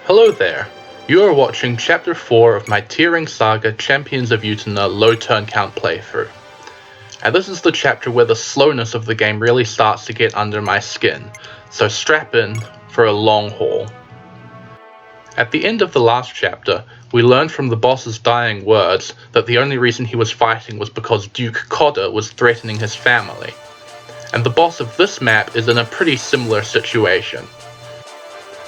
Hello there, you are watching Chapter 4 of my TearRing Saga Champions of Utena low turn count playthrough. And this is the chapter where the slowness of the game really starts to get under my skin, so strap in for a long haul. At the end of the last chapter, we learned from the boss's dying words that the only reason he was fighting was because Duke Codder was threatening his family. And the boss of this map is in a pretty similar situation.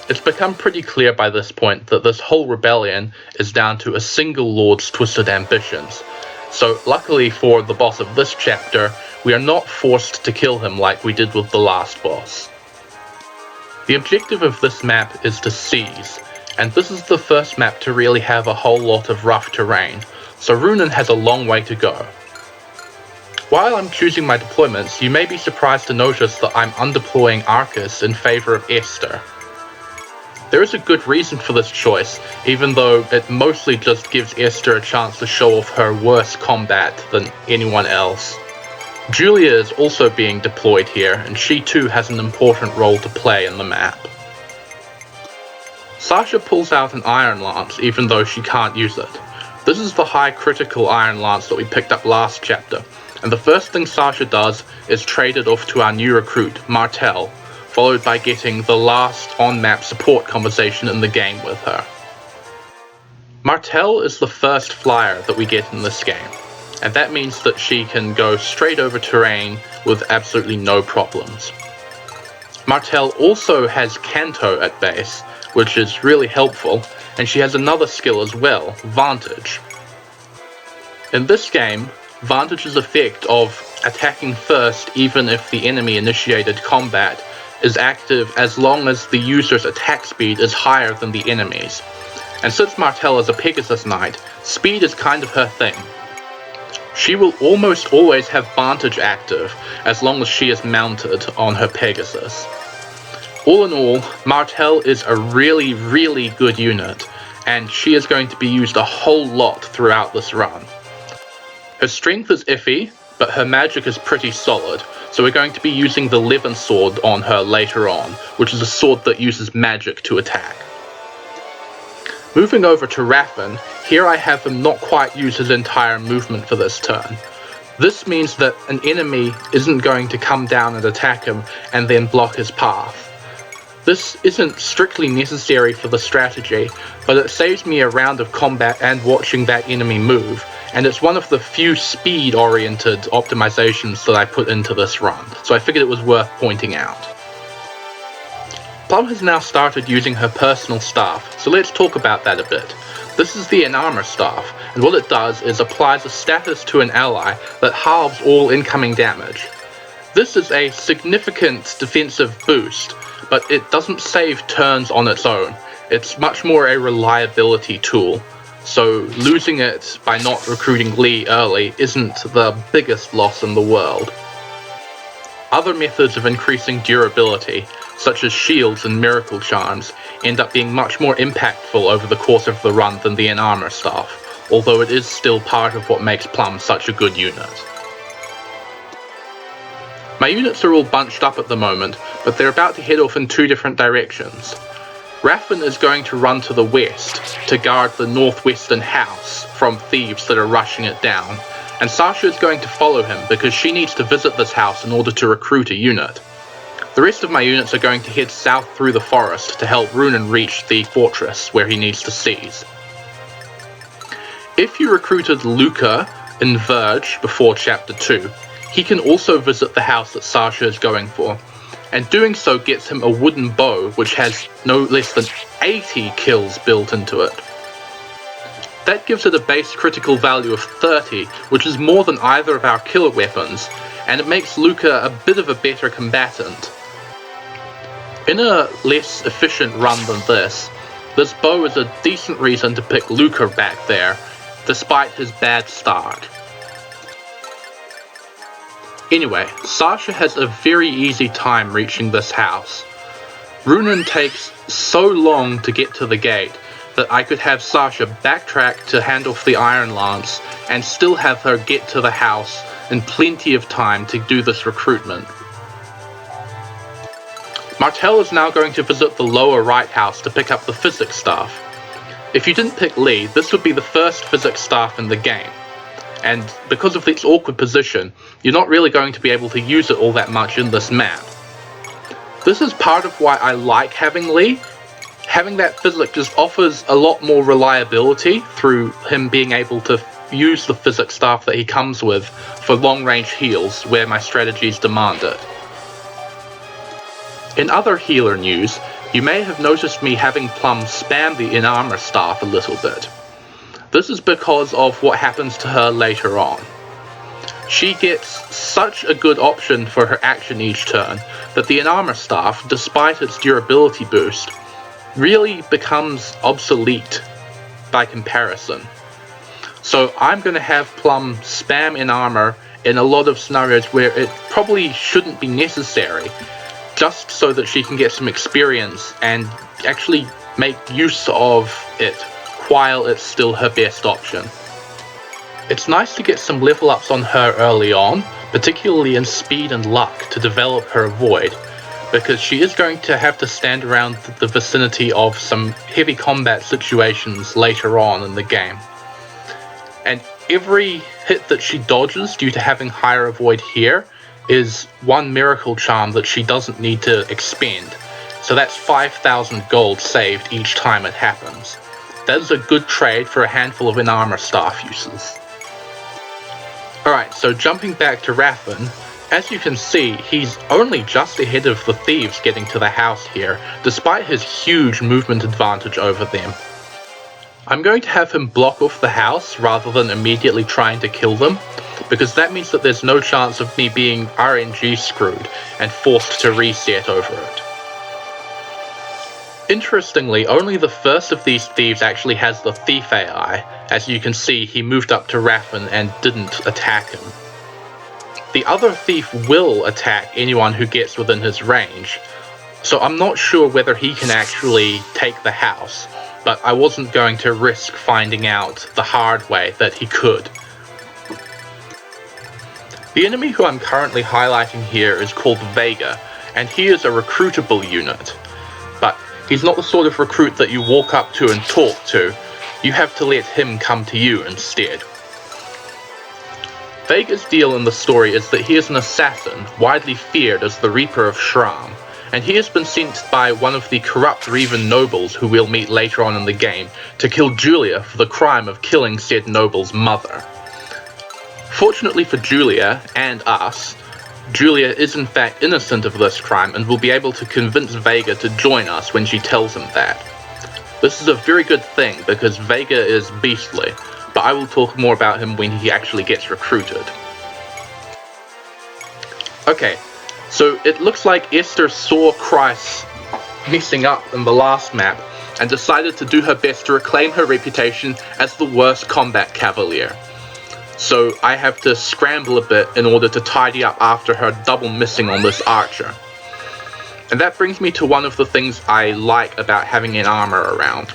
It's become pretty clear by this point that this whole rebellion is down to a single lord's twisted ambitions. So luckily for the boss of this chapter, we are not forced to kill him like we did with the last boss. The objective of this map is to seize, and this is the first map to really have a whole lot of rough terrain, so Runen has a long way to go. While I'm choosing my deployments, you may be surprised to notice that I'm undeploying Arcus in favor of Esther. There is a good reason for this choice, even though it mostly just gives Esther a chance to show off her worse combat than anyone else. Julia is also being deployed here, and she too has an important role to play in the map. Sasha pulls out an Iron Lance even though she can't use it. This is the high critical Iron Lance that we picked up last chapter, and the first thing Sasha does is trade it off to our new recruit, Martel, followed by getting the last on-map support conversation in the game with her. Martel is the first flyer that we get in this game, and that means that she can go straight over terrain with absolutely no problems. Martel also has Canto at base, which is really helpful, and she has another skill as well, Vantage. In this game, Vantage's effect of attacking first even if the enemy initiated combat is active as long as the user's attack speed is higher than the enemy's. And since Martel is a Pegasus Knight, speed is kind of her thing. She will almost always have Vantage active as long as she is mounted on her Pegasus. All in all, Martel is a really good unit, and she is going to be used a whole lot throughout this run. Her strength is iffy, but her magic is pretty solid, so we're going to be using the Levin sword on her later on, which is a sword that uses magic to attack. Moving over to Raffen, here I have him not quite use his entire movement for this turn. This means that an enemy isn't going to come down and attack him and then block his path. This isn't strictly necessary for the strategy, but it saves me a round of combat and watching that enemy move, and it's one of the few speed-oriented optimizations that I put into this run, so I figured it was worth pointing out. Plum has now started using her personal staff, so let's talk about that a bit. This is the Enarmor staff, and what it does is applies a status to an ally that halves all incoming damage. This is a significant defensive boost, but it doesn't save turns on its own. It's much more a reliability tool, so losing it by not recruiting Lee early isn't the biggest loss in the world. Other methods of increasing durability, such as shields and miracle charms, end up being much more impactful over the course of the run than the Enarmor staff, although it is still part of what makes Plum such a good unit. My units are all bunched up at the moment, but they're about to head off in two different directions. Raffen is going to run to the west to guard the northwestern house from thieves that are rushing it down, and Sasha is going to follow him because she needs to visit this house in order to recruit a unit. The rest of my units are going to head south through the forest to help Runen reach the fortress where he needs to seize. If you recruited Luca in Verge before Chapter 2, he can also visit the house that Sasha is going for, and doing so gets him a wooden bow which has no less than 80 kills built into it. That gives it a base critical value of 30, which is more than either of our killer weapons, and it makes Luca a bit of a better combatant. In a less efficient run than this bow is a decent reason to pick Luca back there, despite his bad start. Anyway, Sasha has a very easy time reaching this house. Runen takes so long to get to the gate that I could have Sasha backtrack to hand off the Iron Lance and still have her get to the house in plenty of time to do this recruitment. Martel is now going to visit the lower right house to pick up the physics staff. If you didn't pick Lee, this would be the first physics staff in the game. And because of its awkward position, you're not really going to be able to use it all that much in this map. This is part of why I like having Lee. Having that physics just offers a lot more reliability through him being able to use the physics staff that he comes with for long-range heals where my strategies demand it. In other healer news, you may have noticed me having Plum spam the in-armor staff a little bit. This is because of what happens to her later on. She gets such a good option for her action each turn that the in-armor staff, despite its durability boost, really becomes obsolete by comparison. So I'm going to have Plum spam in-armor in a lot of scenarios where it probably shouldn't be necessary, just so that she can get some experience and actually make use of it while it's still her best option. It's nice to get some level ups on her early on, particularly in speed and luck, to develop her void, because she is going to have to stand around the vicinity of some heavy combat situations later on in the game. And every hit that she dodges due to having higher avoid here is one miracle charm that she doesn't need to expend. So that's 5,000 gold saved each time it happens. That is a good trade for a handful of in-armor staff uses. Alright, so jumping back to Raffin, as you can see, he's only just ahead of the thieves getting to the house here, despite his huge movement advantage over them. I'm going to have him block off the house rather than immediately trying to kill them, because that means that there's no chance of me being RNG screwed and forced to reset over it. Interestingly, only the first of these thieves actually has the thief AI. As you can see, he moved up to Raffin and didn't attack him. The other thief will attack anyone who gets within his range, so I'm not sure whether he can actually take the house, but I wasn't going to risk finding out the hard way that he could. The enemy who I'm currently highlighting here is called Vega, and he is a recruitable unit, but he's not the sort of recruit that you walk up to and talk to. You have to let him come to you instead. Vega's deal in the story is that he is an assassin, widely feared as the Reaper of Shram, and he has been sent by one of the corrupt Revan nobles who we'll meet later on in the game to kill Julia for the crime of killing said noble's mother. Fortunately for Julia, and us, Julia is in fact innocent of this crime and will be able to convince Vega to join us when she tells him that. This is a very good thing because Vega is beastly, but I will talk more about him when he actually gets recruited. Okay, so it looks like Esther saw Christ messing up in the last map and decided to do her best to reclaim her reputation as the worst combat cavalier. So I have to scramble a bit in order to tidy up after her double missing on this archer. And that brings me to one of the things I like about having an armor around.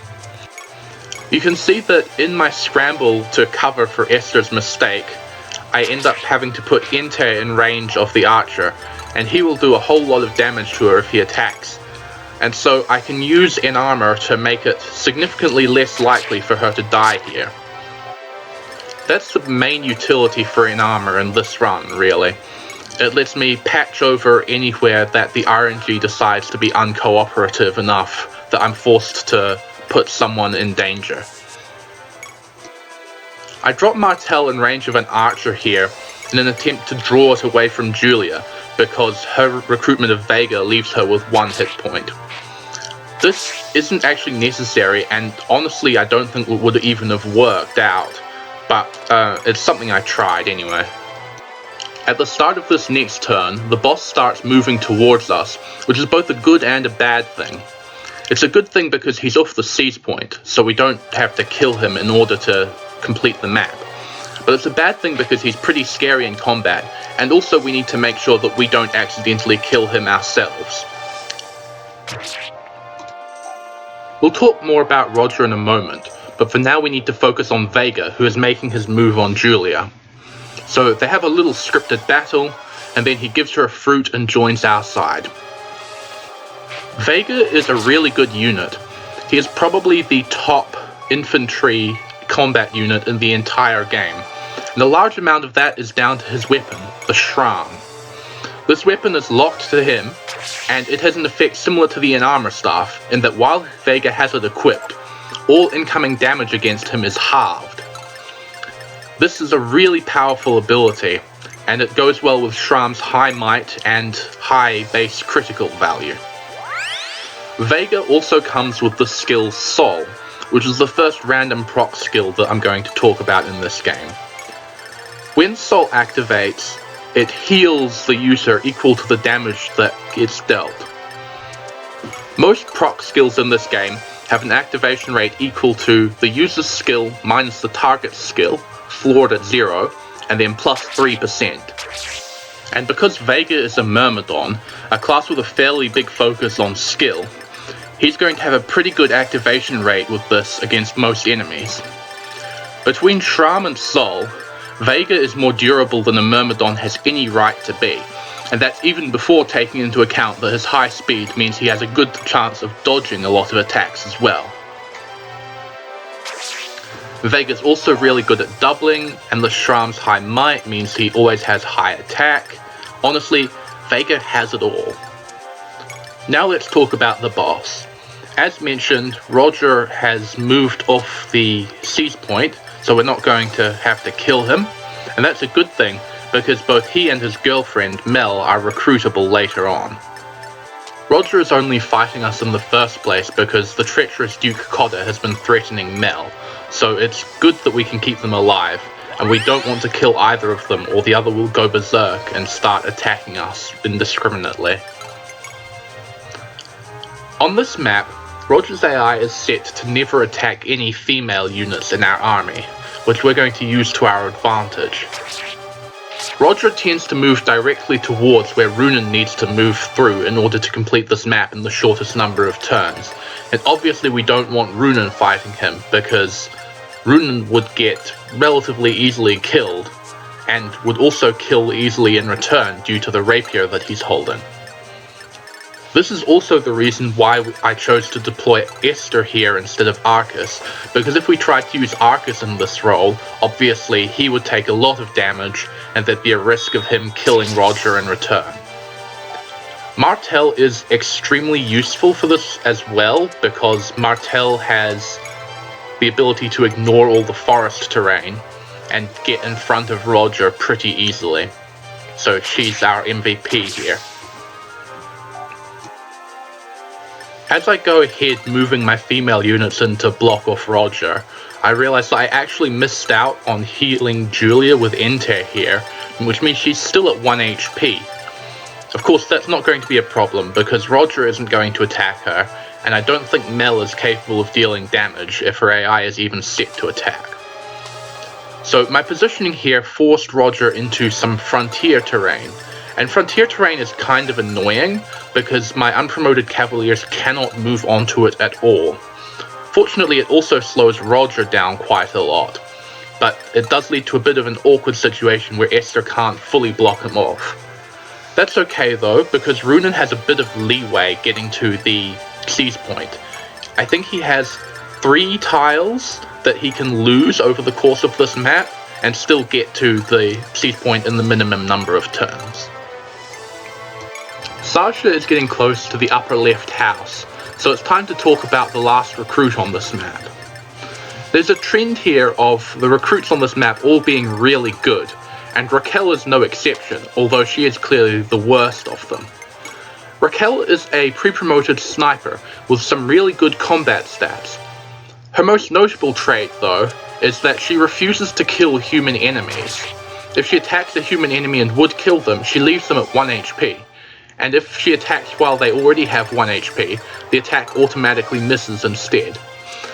You can see that in my scramble to cover for Esther's mistake, I end up having to put Ente in range of the archer, and he will do a whole lot of damage to her if he attacks. And so I can use an armor to make it significantly less likely for her to die here. That's the main utility for an armor in this run, really. It lets me patch over anywhere that the RNG decides to be uncooperative enough that I'm forced to put someone in danger. I dropped Martel in range of an archer here in an attempt to draw it away from Julia, because her recruitment of Vega leaves her with 1 hit point. This isn't actually necessary, and honestly I don't think it would even have worked out. But it's something I tried anyway. At the start of this next turn, the boss starts moving towards us, which is both a good and a bad thing. It's a good thing because he's off the seize point, so we don't have to kill him in order to complete the map. But it's a bad thing because he's pretty scary in combat, and also we need to make sure that we don't accidentally kill him ourselves. We'll talk more about Roger in a moment, but for now we need to focus on Vega, who is making his move on Julia. So they have a little scripted battle, and then he gives her a fruit and joins our side. Vega is a really good unit. He is probably the top infantry combat unit in the entire game, and a large amount of that is down to his weapon, the Shram. This weapon is locked to him, and it has an effect similar to the Enarmor Staff, in that while Vega has it equipped, all incoming damage against him is halved. This is a really powerful ability, and it goes well with Shram's high might and high base critical value. Vega also comes with the skill Sol, which is the first random proc skill that I'm going to talk about in this game. When Sol activates, it heals the user equal to the damage that gets dealt. Most proc skills in this game have an activation rate equal to the user's skill minus the target's skill, floored at 0, and then plus 3%. And because Vega is a Myrmidon, a class with a fairly big focus on skill, he's going to have a pretty good activation rate with this against most enemies. Between Shram and Sol, Vega is more durable than a Myrmidon has any right to be, and that's even before taking into account that his high speed means he has a good chance of dodging a lot of attacks as well. Vega's also really good at doubling, and the Shram's high might means he always has high attack. Honestly, Vega has it all. Now let's talk about the boss. As mentioned, Roger has moved off the seize point, so we're not going to have to kill him, and that's a good thing because both he and his girlfriend Mel are recruitable later on. Roger is only fighting us in the first place because the treacherous Duke Cotter has been threatening Mel, so it's good that we can keep them alive, and we don't want to kill either of them or the other will go berserk and start attacking us indiscriminately. On this map, Roger's AI is set to never attack any female units in our army, which we're going to use to our advantage. Roger tends to move directly towards where Runan needs to move through in order to complete this map in the shortest number of turns, and obviously we don't want Runan fighting him because Runan would get relatively easily killed, and would also kill easily in return due to the rapier that he's holding. This is also the reason why I chose to deploy Esther here instead of Arcus, because if we tried to use Arcus in this role, obviously he would take a lot of damage and there'd be a risk of him killing Roger in return. Martel is extremely useful for this as well, because Martel has the ability to ignore all the forest terrain and get in front of Roger pretty easily. So she's our MVP here. As I go ahead moving my female units in to block off Roger, I realize that I actually missed out on healing Julia with Enter here, which means she's still at 1 HP. Of course, that's not going to be a problem because Roger isn't going to attack her, and I don't think Mel is capable of dealing damage if her AI is even set to attack. So my positioning here forced Roger into some frontier terrain, and frontier terrain is kind of annoying because my unpromoted cavaliers cannot move onto it at all. Fortunately, it also slows Roger down quite a lot, but it does lead to a bit of an awkward situation where Esther can't fully block him off. That's okay though, because Runan has a bit of leeway getting to the seize point. I think he has 3 tiles that he can lose over the course of this map and still get to the seize point in the minimum number of turns. Sasha is getting close to the upper left house, so it's time to talk about the last recruit on this map. There's a trend here of the recruits on this map all being really good, and Raquel is no exception, although she is clearly the worst of them. Raquel is a pre-promoted sniper with some really good combat stats. Her most notable trait, though, is that she refuses to kill human enemies. If she attacks a human enemy and would kill them, she leaves them at 1 HP. And if she attacks while they already have 1 HP, the attack automatically misses instead.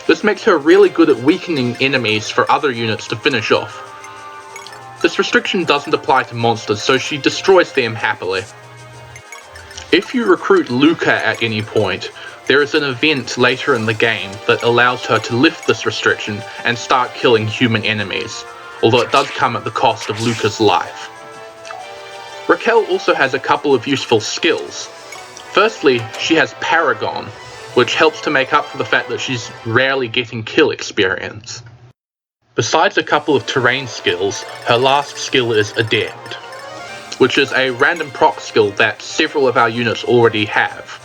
This makes her really good at weakening enemies for other units to finish off. This restriction doesn't apply to monsters, so she destroys them happily. If you recruit Luca at any point, there is an event later in the game that allows her to lift this restriction and start killing human enemies, although it does come at the cost of Luca's life. Raquel also has a couple of useful skills. Firstly, she has Paragon, which helps to make up for the fact that she's rarely getting kill experience. Besides a couple of terrain skills, her last skill is Adept, which is a random proc skill that several of our units already have.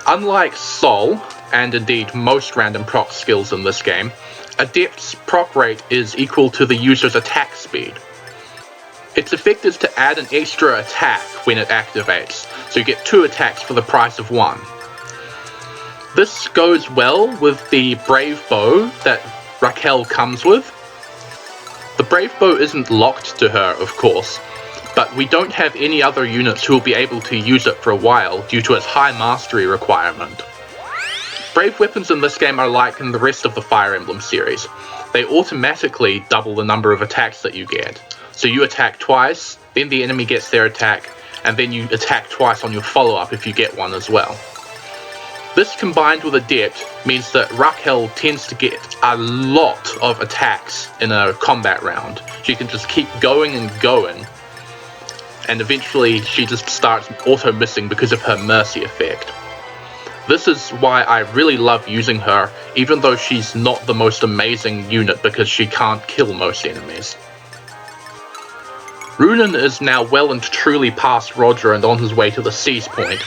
Unlike Sol, and indeed most random proc skills in this game, Adept's proc rate is equal to the user's attack speed. Its effect is to add an extra attack when it activates, so you get 2 attacks for the price of 1. This goes well with the Brave Bow that Raquel comes with. The Brave Bow isn't locked to her, of course, but we don't have any other units who will be able to use it for a while due to its high mastery requirement. Brave weapons in this game are like in the rest of the Fire Emblem series. They automatically double the number of attacks that you get. So you attack twice, then the enemy gets their attack, and then you attack twice on your follow-up if you get one as well. This combined with Adept means that Raquel tends to get a lot of attacks in a combat round. She can just keep going and going, and eventually she just starts auto-missing because of her mercy effect. This is why I really love using her, even though she's not the most amazing unit because she can't kill most enemies. Runan is now well and truly past Roger and on his way to the Seize Point,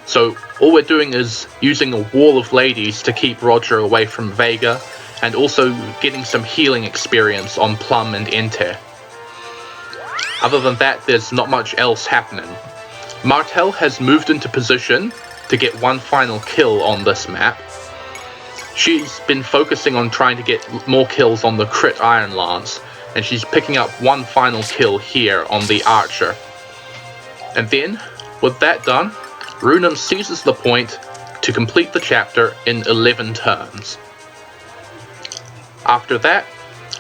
so all we're doing is using a wall of ladies to keep Roger away from Vega, and also getting some healing experience on Plum and Enter. Other than that, there's not much else happening. Martel has moved into position to get one final kill on this map. She's been focusing on trying to get more kills on the crit Iron Lance, and she's picking up one final kill here on the Archer. And then, with that done, Runan seizes the point to complete the chapter in 11 turns. After that,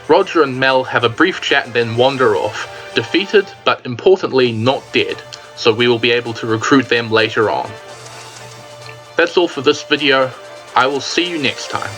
Roger and Mel have a brief chat and then wander off, defeated but importantly not dead, so we will be able to recruit them later on. That's all for this video. I will see you next time.